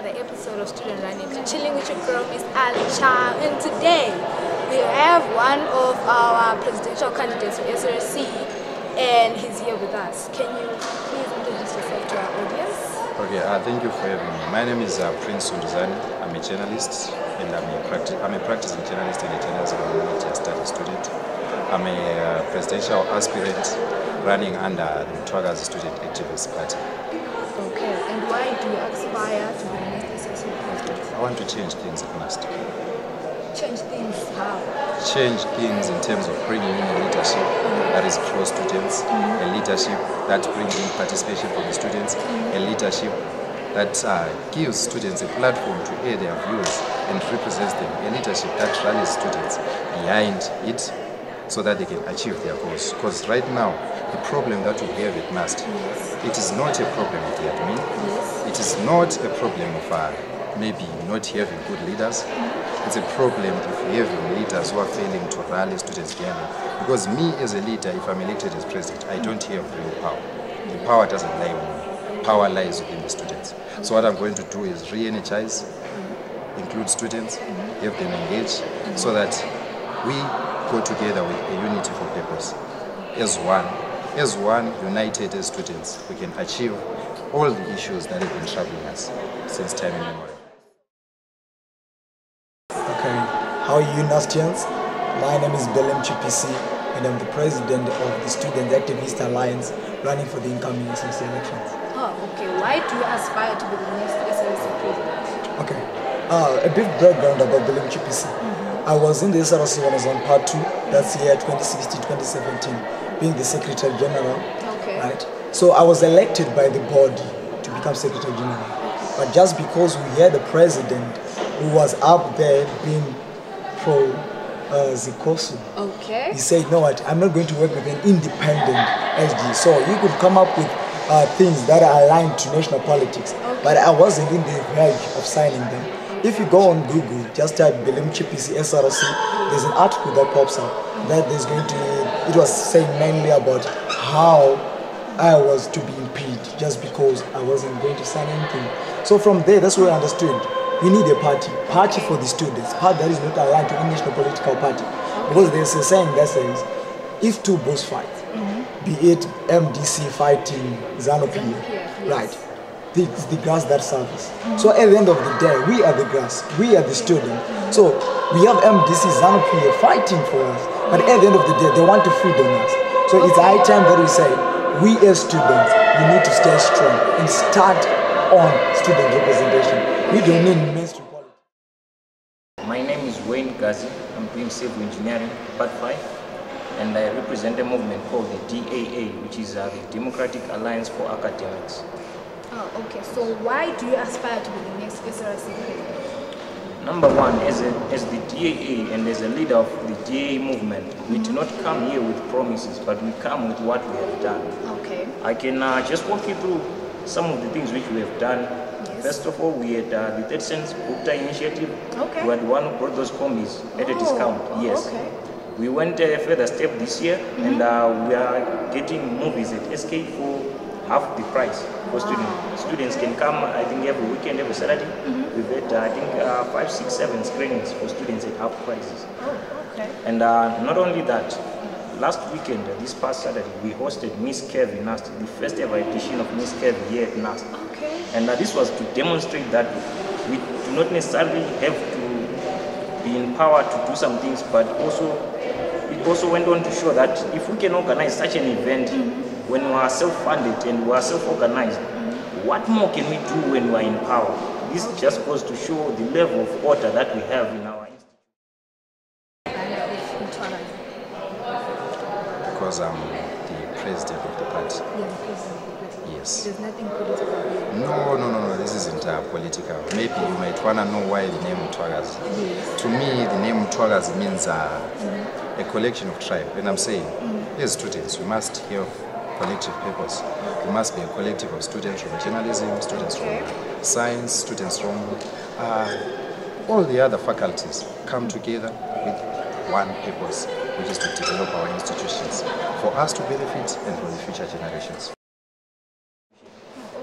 another episode of Student Running. Chilling with your girl, Miss Ali Cha. And today, we have one of our presidential candidates for SRC, and he's here with us. Can you please introduce yourself to our audience? Okay, thank you for having me. My name is Prince Sunduzani. I'm a journalist, and I'm a practicing journalist and a journalism and media studies student. I'm a presidential aspirant running under the Mtwagazi Student Activist Party. Okay, and why do you aspire to be the next SRC president? I want to change things at last. Change things how? Change things in terms of bringing in a leadership that is pro students, a leadership that brings in participation from the students, a leadership that gives students a platform to air their views and represents them, a leadership that rallies students behind it so that they can achieve their goals. Because right now, the problem that we have at NUST, it is not a problem of the admin, it is not a problem of maybe not having good leaders. It's a problem of having leaders who are failing to rally students behind them. Because me as a leader, if I'm elected as president, I don't have real power. The power doesn't lie on me. Power lies within the students. So what I'm going to do is re-energize, include students, have them engage, so that we go together with a unity for purpose. As one, united as students, we can achieve all the issues that have been troubling us since time immemorial. Okay, how are you, Nastians? My name is Belem Chipisi, and I'm the president of the Student Activist Alliance running for the incoming SRC elections. Oh, okay. Why do you aspire to be the next SRC president? Okay, a bit background about Belem Chipisi. I was in the SRC when I was on part 2, that's year 2016-2017, being the Secretary General, right? So I was elected by the body to become Secretary General. But just because we had the president who was up there being pro Zikosu, he said, "No, what? I'm not going to work with an independent SG." So he could come up with things that are aligned to national politics, but I wasn't in the verge of signing them. If you go on Google, just type Belem Chipisi SRC, there's an article that pops up that there's going to, it was saying mainly about how I was to be impeached just because I wasn't going to sign anything. So from there, that's where I understood we need a party for the students, party that is not aligned to any national political party. Because there's a saying that says, if two bulls fight, be it MDC fighting ZANU-PF, right? It's the grass that suffers. So at the end of the day, we are the grass, we are the student. So we have MDC, ZANU-PF fighting for us, but at the end of the day, they want to feed on us. So it's high time that we say, we as students, we need to stay strong and start on student representation. We don't need mainstream politics. My name is Wayne Gazi. I'm doing civil engineering, part 5, and I represent a movement called the DAA, which is the Democratic Alliance for Academics. Oh, okay. So why do you aspire to be the next SRC president? Number one, as the DAA and as a leader of the DAA movement, we do not come here with promises, but we come with what we have done. Okay. I can just walk you through some of the things which we have done. First of all, we had the 30 cents Gupta initiative. Okay. We had one who brought those combis at a discount. Yes. Okay. We went a further step this year, and we are getting movies at SK for half the price for students. Students can come, I think, every weekend, every Saturday. We've had, I think, 5, 6, 7 screenings for students at half prices. Oh, okay. And not only that, last weekend, this past Saturday, we hosted Miss Kevi NUST, the first ever edition of Miss Kevi here at NUST. Okay. And this was to demonstrate that we do not necessarily have to be in power to do some things, but it also went on to show that if we can organize such an event when we are self-funded and we are self-organized, what more can we do when we are in power? This just goes to show the level of order that we have in our institution. Because I'm the president of the party. Yeah, the president of the party. Yes. There's nothing political here. No, this isn't political. Maybe you might want to know why the name Mtwagazi. Yes. To me, the name Mtwagazi means a collection of tribe. And I'm saying, as students, we must have collective purpose. We must be a collective of students from journalism, students from science, students from all the other faculties come together with one purpose, which is to develop our institutions for us to benefit and for the future generations.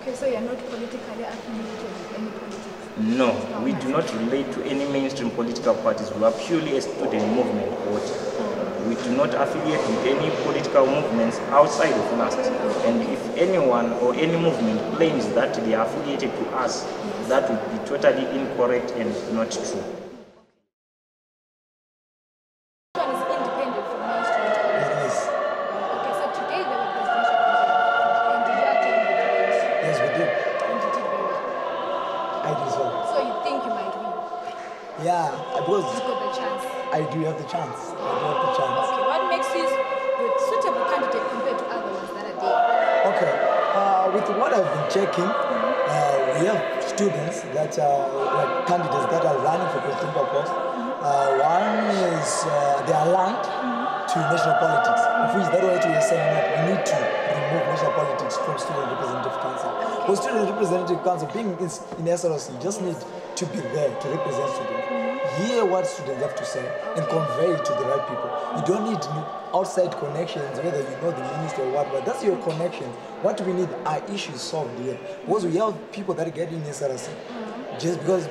Okay, so you're not politically affiliated with any politics? No, we do not relate to any mainstream political parties. We are purely a student movement body. We do not affiliate with any political movements outside of NAST. And if anyone or any movement claims that they are affiliated to us, that would be totally incorrect and not true. One is independent from mainstream. It is. Okay, so today there were presidential candidates. And did you attend the debates? Yes, we did. And you did very well. I did so. So you think you might win? Yeah, because You got the chance. I do have the chance. I do have the chance. Okay, what makes you the suitable candidate compared to other ones that are there? Okay. With what I've been checking, we have students that are like candidates that are running for presidential post. One is they are aligned to national politics, of which that way we are saying that we need to remove national politics from Student Representative Council. For Student Representative Council, being in SRC, you just need to be there to represent students. Hear what students have to say and convey it to the right people. You don't need outside connections, whether you know the minister or what, but that's your connection. What we need are issues solved here. Because we have people that get in SRC just because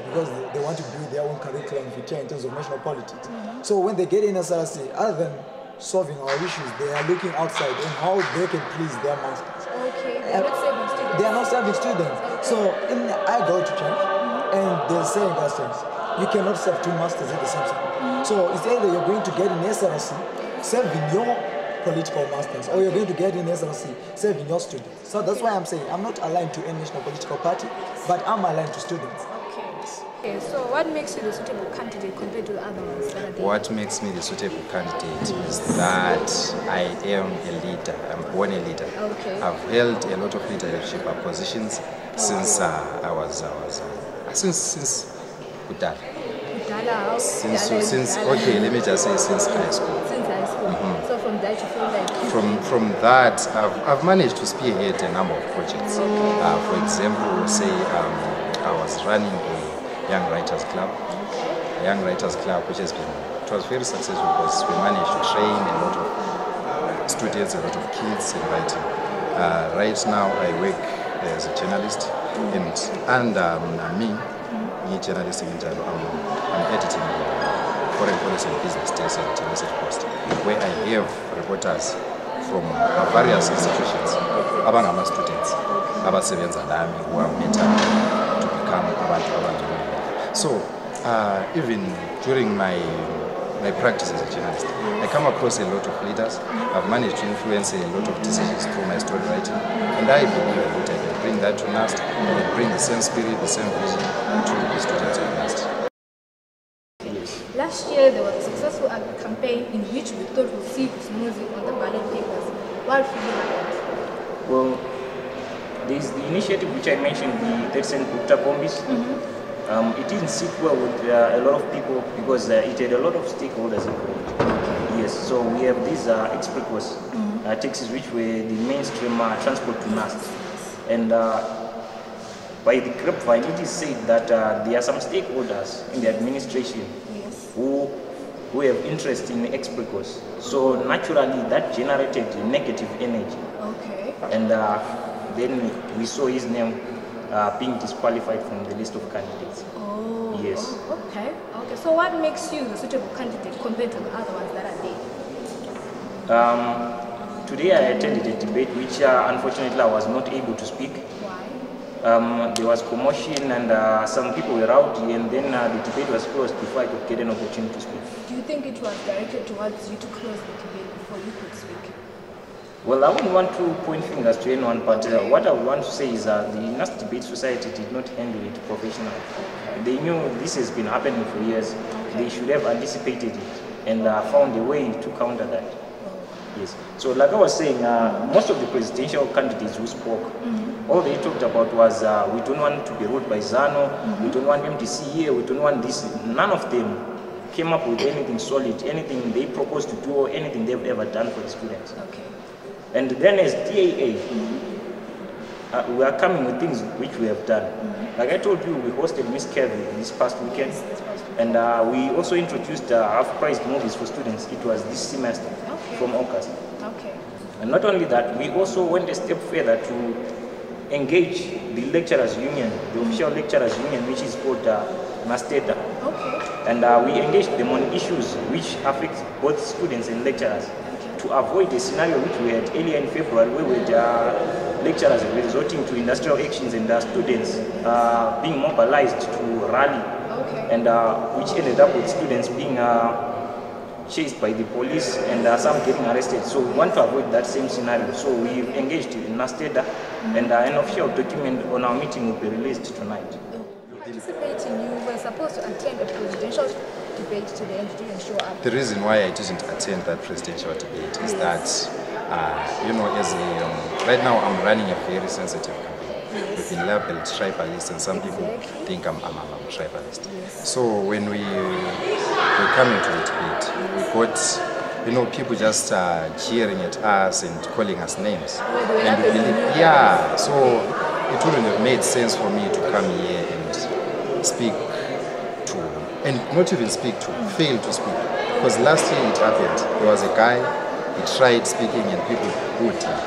they want to build their own curriculum future in terms of national politics. So when they get in SRC, other than solving our issues, they are looking outside on how they can please their masters. Okay, they're not serving students. They are not serving students. So I go to church and they say in that sense, you cannot serve two masters at the same time. So it's either you're going to get in SRC serving your political masters, or you're going to get in SRC serving your students. So that's why I'm saying I'm not aligned to any national political party, but I'm aligned to students. Okay, so what makes you the suitable candidate compared to the other ones that are there? What makes me the suitable candidate is that I am a leader. I'm born a leader. Okay. I've held a lot of leadership positions since since Kudala. Kudala, Since okay, let me just say since high school. Since high school. So from that you feel like From that, I've managed to spearhead a number of projects. For example, say I was running a Young Writers Club. A Young Writers Club, which it was very successful because we managed to train a lot of students, a lot of kids in writing. Right now, I work as a journalist, and me, journalist, I'm editing Foreign Policy and Business Days at Message Post, where I have reporters from various institutions, abangama students, abasebenza nami, who are mentored to become abantu abanjani. So even during my practice as a journalist, I come across a lot of leaders. I've managed to influence a lot of decisions through my story writing, and I believe that I can bring that to NAST, I can bring the same spirit, the same vision to the students of NAST. last year there was a successful campaign in which we thought we'd see Kusumuzi on the ballot papers. What really happened? Well, there's the initiative which I mentioned, the 30 cent Gupta combis. It didn't sit well with a lot of people because it had a lot of stakeholders involved. Yes, so we have these express taxis which were the mainstream transport to NAST. And by the grapevine, it is said that there are some stakeholders in the administration who have interest in express. So naturally, that generated negative energy. Okay. And then we saw his name being disqualified from the list of candidates. Oh. Yes. Okay. Okay. So what makes you the suitable candidate compared to the other ones that are there? Today I attended a debate which unfortunately I was not able to speak. Why? There was commotion and some people were rowdy, and then the debate was closed before I could get an opportunity to speak. Do you think it was directed towards you to close the debate before you could speak? Well, I wouldn't want to point fingers to anyone, but what I would want to say is that the NAST Debate Society did not handle it professionally. They knew this has been happening for years. They should have anticipated it and found a way to counter that. Yes. So like I was saying, most of the presidential candidates who spoke, all they talked about was we don't want to be ruled by ZANU, we don't want MDC here, we don't want this. None of them came up with anything solid, anything they proposed to do or anything they've ever done for the students. Okay. And then as DAA, we are coming with things which we have done. Like I told you, we hosted Miss Kevin this past weekend. And we also introduced half-priced movies for students. It was this semester from August. Okay. And not only that, we also went a step further to engage the lecturers union, the official lecturers union, which is called NASTEDA. Okay. And we engaged them on issues which affect both students and lecturers, to avoid a scenario which we had earlier in February, where we had lecturers resorting to industrial actions and students being mobilized to rally, and which ended up with students being chased by the police and some getting arrested. So we want to avoid that same scenario. So we've engaged in NASTEDA, and an official document on our meeting will be released tonight. Participating, you were supposed to attend a presidential debate today and you didn't show up. The reason why I didn't attend that presidential debate is that, you know, as a, right now I'm running a very sensitive campaign. We've been labeled tribalist, and some people think I'm tribalist. So when we were coming to the debate, we got, you know, people just cheering at us and calling us names. And we believe, yeah, so it wouldn't have made sense for me to come here and speak to, and not even speak to, fail to speak. Because last year it happened. There was a guy, he tried speaking and people booed him.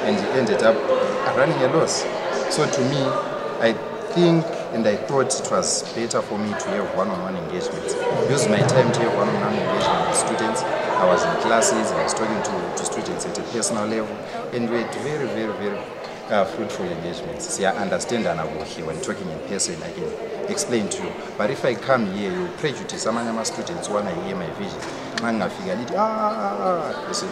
And he ended up running a loss. So to me, I think and I thought it was better for me to have one-on-one engagements. Use my time to have one-on-one engagement with students. I was in classes, I was talking to students at a personal level, and we had very, very, very fruitful engagements. See, I understand here when talking in person, I can explain to you. But if I come here, you prejudice some of my students when I hear my vision. You see?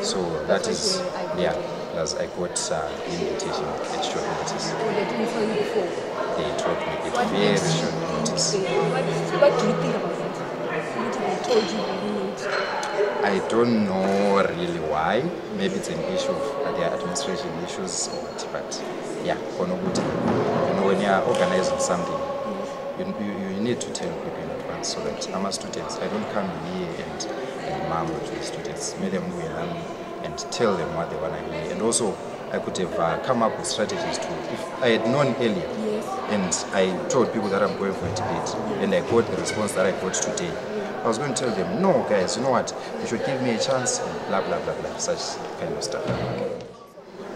So that is, yeah, as I got the invitation at short notice. They didn't tell you before? They told me at very short notice. What do you think about it? What they told you really need? I don't know really why. Maybe it's an issue of their administration issues or what, but yeah, you know, when you are organizing something, you need to tell people in advance so that I'm a student. I don't come here and mumble to the students. Make them know and tell them what they want to hear. And also, I could have come up with strategies too. If I had known earlier, and I told people that I'm going for a debate, and I got the response that I got today, I was going to tell them, no guys, you know what, you should give me a chance, and blah blah blah blah, such kind of stuff.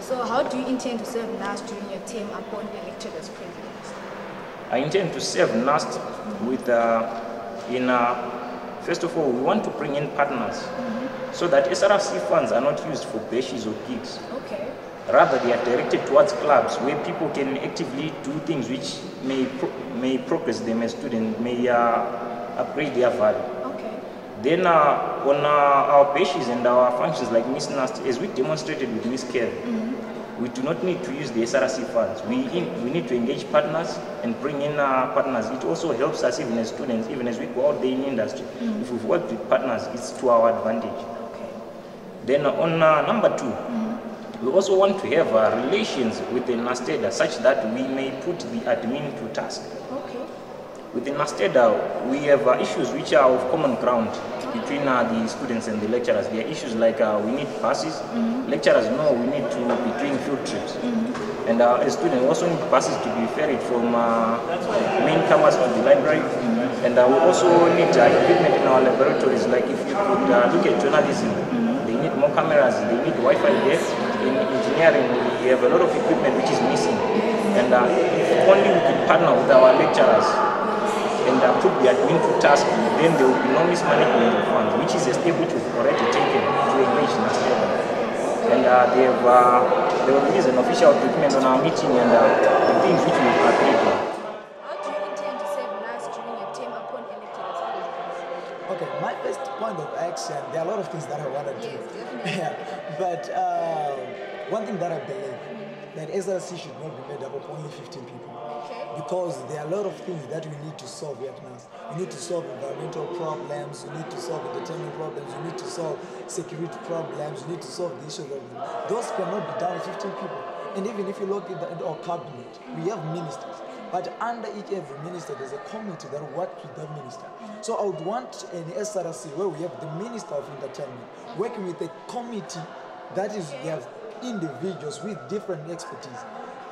So how do you intend to serve NAST during your term upon elected as president? I intend to serve NAST with, first of all, we want to bring in partners so that SRFC funds are not used for bashes or gigs. Okay. Rather, they are directed towards clubs where people can actively do things which may progress them as students, may upgrade their value. Okay. Then on our bashes and our functions like Miss NAST, as we demonstrated with Miss Kev, we do not need to use the SRC funds. We need to engage partners and bring in partners. It also helps us even as students, even as we go out there in industry. If we've worked with partners, it's to our advantage. Okay. Then on number 2, we also want to have relations with the NASTEDA such that we may put the admin to task. Okay. With the NASTEDA, we have issues which are of common ground between the students and the lecturers. There are issues like we need buses. Lecturers know we need to be doing field trips. And as students, we also need buses to be ferried from main campus to the library. And we also need equipment in our laboratories. Like if you could look at journalism, they need more cameras, they need Wi-Fi there. In engineering, we have a lot of equipment which is missing. And if only we could partner with our lecturers and put the admin to task, then there will be no mismanagement of funds, which is a step which we've already taken to engage NASTEDA. And they will release an official document on our meeting and the things which we've agreed on. How do you intend to serve NAST during your term upon elected as president? Okay, my first point of action, there are a lot of things that I want to do. Yes, But one thing that I believe, that SRC should not be made up of only 15 people. Okay. Because there are a lot of things that we need to solve here at NAST. We need to solve environmental problems, we need to solve entertainment problems, we need to solve security problems, we need to solve the issues of those cannot be done with 15 people. And even if you look at our cabinet, we have ministers. But under each every minister, there's a committee that works with that minister. So I would want an SRC where we have the Minister of Entertainment working with a committee that is, we have individuals with different expertise.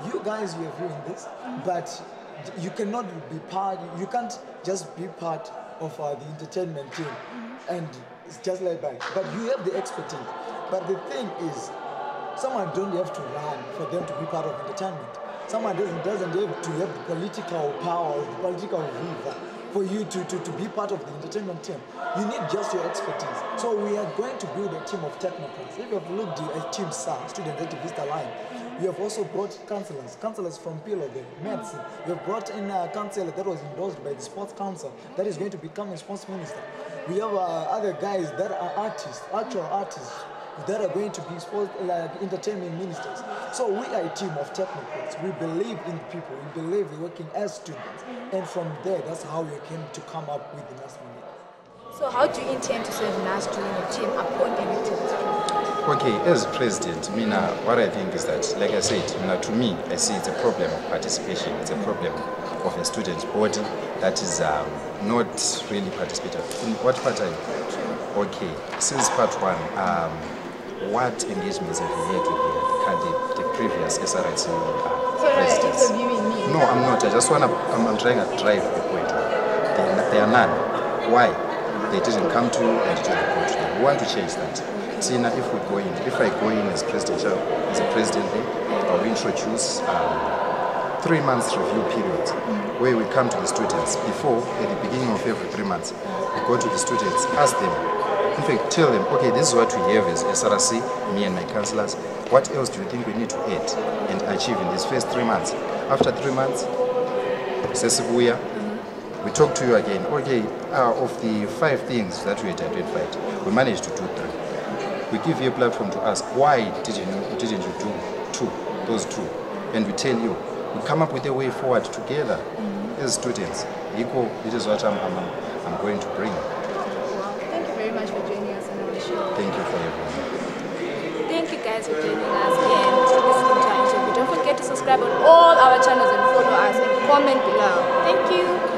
You guys, you are viewing this, but you cannot be part, you can't just be part of the entertainment team and it's just like that. But you have the expertise. But the thing is, Someone don't have to run for them to be part of entertainment. Someone doesn't have to have the political power, the political viva for you to be part of the entertainment team. You need just your expertise. So we are going to build a team of technocrats. If you have looked at Team SAR, Student Activist Alliance, you have also brought councillors from PILO, the medicine. You have brought in a councillor that was endorsed by the Sports Council that is going to become a sports minister. We have other guys that are artists, actual artists, that are going to be sports, like entertainment ministers. So we are a team of technocrats. We believe in people. We believe in working as students. And from there, that's how we came to come up with the national league. So how do you intend to serve NAS during your team upon elected? Okay, as president, what I think is that, like I said, to me, I see it's a problem of participation. It's a problem of a student's body that is not really participating. In what part are you? Okay, since part one, what engagements have you had with the previous SRIC presidents? Interviewing me. No, I'm not. I'm trying to drive the point. There are none. Why? They didn't come to and to report to them. We want to change that. See, now if I go in as president, I will introduce 3 months review period where we come to the students before, at the beginning of every 3 months, we go to the students, ask them, in fact, tell them, okay, this is what we have as SRC, me and my councillors. What else do you think we need to add and achieve in these first 3 months? After 3 months, we talk to you again. Okay, of the 5 things that we had identified, we managed to do 3. We give you a platform to ask, why didn't you do those 2? And we tell you, we come up with a way forward together as students. It is what I'm going to bring. Thank you very much for joining us on our show. Thank you for having me. Thank you guys for joining us and listening to our interview. Don't forget to subscribe on all our channels and follow us and comment below. Thank you.